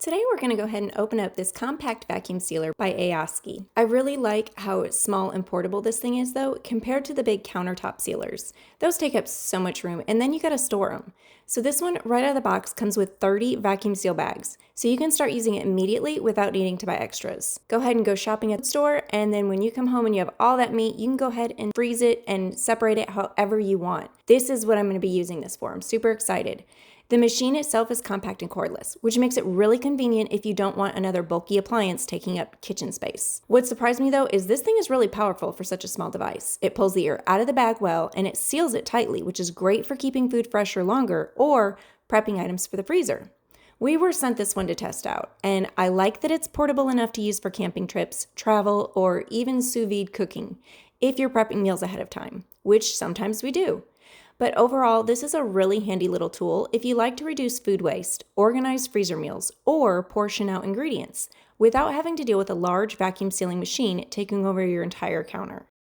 Today we're going to go ahead and open up this compact vacuum sealer by AOSKI. I really like how small and portable this thing is though, compared to the big countertop sealers. Those take up so much room and then you gotta store them. So this one right out of the box comes with 30 vacuum seal bags. So you can start using it immediately without needing to buy extras. Go ahead and go shopping at the store, and then when you come home and you have all that meat, you can go ahead and freeze it and separate it however you want. This is what I'm going to be using this for. I'm super excited. The machine itself is compact and cordless, which makes it really convenient if you don't want another bulky appliance taking up kitchen space. What surprised me though is this thing is really powerful for such a small device. It pulls the air out of the bag well and it seals it tightly, which is great for keeping food fresher longer or prepping items for the freezer. We were sent this one to test out, and I like that it's portable enough to use for camping trips, travel, or even sous vide cooking if you're prepping meals ahead of time, which sometimes we do. But overall, this is a really handy little tool if you like to reduce food waste, organize freezer meals, or portion out ingredients without having to deal with a large vacuum sealing machine taking over your entire counter.